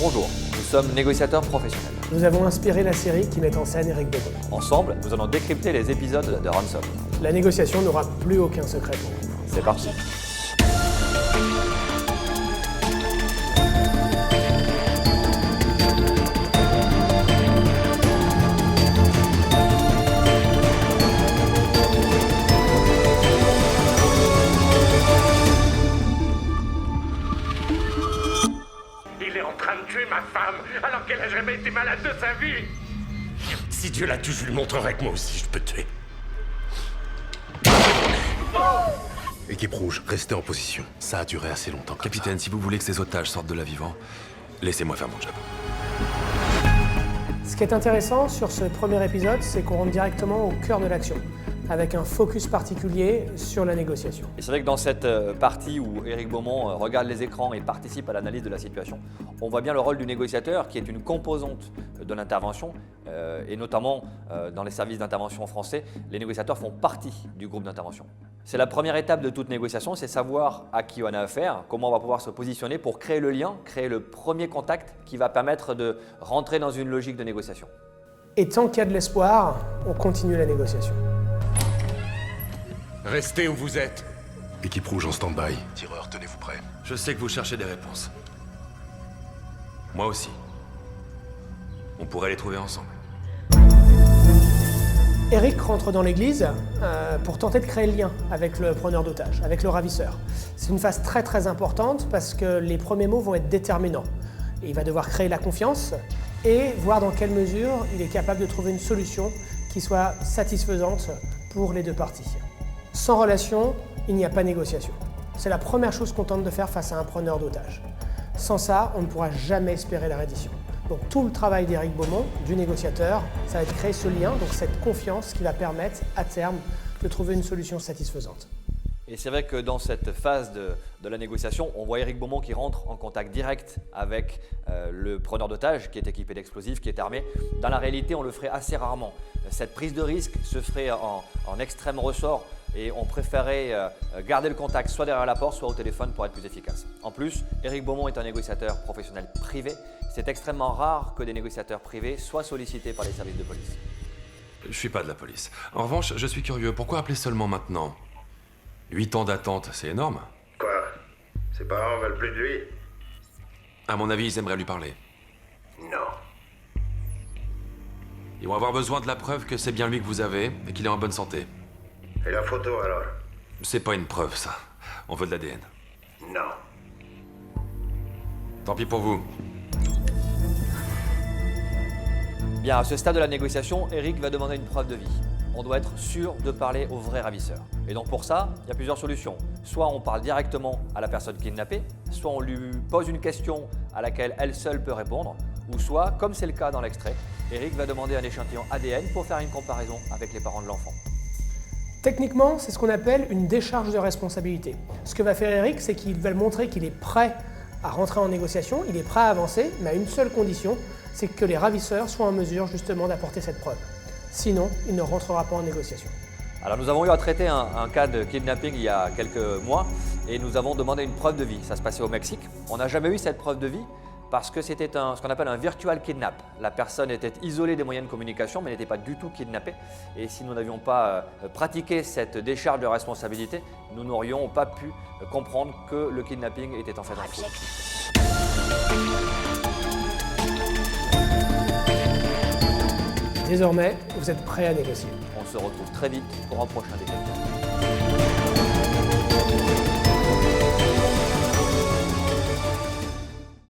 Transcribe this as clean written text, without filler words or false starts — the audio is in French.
Bonjour, nous sommes négociateurs professionnels. Nous avons inspiré la série qui met en scène Éric Beaumont. Ensemble, nous allons décrypter les épisodes de Ransom. La négociation n'aura plus aucun secret pour vous. C'est parti. Il est en train de tuer ma femme, alors qu'elle a jamais été malade de sa vie. Si Dieu l'a tué, je lui montrerai que moi aussi je peux tuer. Équipe rouge, restez en position. Ça a duré assez longtemps. Capitaine, si vous voulez que ces otages sortent de là vivants, laissez-moi faire mon job. Ce qui est intéressant sur ce premier épisode, c'est qu'on rentre directement au cœur de l'action, avec un focus particulier sur la négociation. Et c'est vrai que dans cette partie où Éric Beaumont regarde les écrans et participe à l'analyse de la situation, on voit bien le rôle du négociateur qui est une composante de l'intervention et notamment dans les services d'intervention français, les négociateurs font partie du groupe d'intervention. C'est la première étape de toute négociation, c'est savoir à qui on a affaire, comment on va pouvoir se positionner pour créer le lien, créer le premier contact qui va permettre de rentrer dans une logique de négociation. Et tant qu'il y a de l'espoir, on continue la négociation. Restez où vous êtes. Équipe rouge en stand-by. Tireur, tenez-vous prêts. Je sais que vous cherchez des réponses. Moi aussi. On pourrait les trouver ensemble. Éric rentre dans l'église pour tenter de créer le lien avec le preneur d'otages, avec le ravisseur. C'est une phase très très importante parce que les premiers mots vont être déterminants. Et il va devoir créer la confiance et voir dans quelle mesure il est capable de trouver une solution qui soit satisfaisante pour les deux parties. Sans relation, il n'y a pas négociation. C'est la première chose qu'on tente de faire face à un preneur d'otages. Sans ça, on ne pourra jamais espérer la reddition. Donc tout le travail d'Éric Beaumont, du négociateur, ça va être de créer ce lien, donc cette confiance qui va permettre à terme de trouver une solution satisfaisante. Et c'est vrai que dans cette phase de la négociation, on voit Éric Beaumont qui rentre en contact direct avec le preneur d'otages qui est équipé d'explosifs, qui est armé. Dans la réalité, on le ferait assez rarement. Cette prise de risque se ferait en extrême ressort et on préférait garder le contact soit derrière la porte, soit au téléphone pour être plus efficace. En plus, Éric Beaumont est un négociateur professionnel privé. C'est extrêmement rare que des négociateurs privés soient sollicités par les services de police. Je suis pas de la police. En revanche, je suis curieux. Pourquoi appeler seulement maintenant? 8 ans d'attente, c'est énorme. Quoi? Ses parents veulent plus de lui? À mon avis, ils aimeraient lui parler. Non. Ils vont avoir besoin de la preuve que c'est bien lui que vous avez et qu'il est en bonne santé. Et la photo alors? C'est pas une preuve, ça. On veut de l'ADN. Non. Tant pis pour vous. Bien, à ce stade de la négociation, Éric va demander une preuve de vie. On doit être sûr de parler au vrai ravisseur. Et donc pour ça, il y a plusieurs solutions. Soit on parle directement à la personne kidnappée, soit on lui pose une question à laquelle elle seule peut répondre, ou soit, comme c'est le cas dans l'extrait, Éric va demander un échantillon ADN pour faire une comparaison avec les parents de l'enfant. Techniquement, c'est ce qu'on appelle une décharge de responsabilité. Ce que va faire Éric, c'est qu'il va montrer qu'il est prêt à rentrer en négociation, il est prêt à avancer, mais à une seule condition, c'est que les ravisseurs soient en mesure justement d'apporter cette preuve. Sinon, il ne rentrera pas en négociation. Alors nous avons eu à traiter un cas de kidnapping il y a quelques mois et nous avons demandé une preuve de vie. Ça se passait au Mexique. On n'a jamais eu cette preuve de vie parce que c'était ce qu'on appelle un virtual kidnap. La personne était isolée des moyens de communication mais n'était pas du tout kidnappée. Et si nous n'avions pas pratiqué cette décharge de responsabilité, nous n'aurions pas pu comprendre que le kidnapping était en fait un faux. Désormais, vous êtes prêt à négocier. On se retrouve très vite pour un prochain décryptage.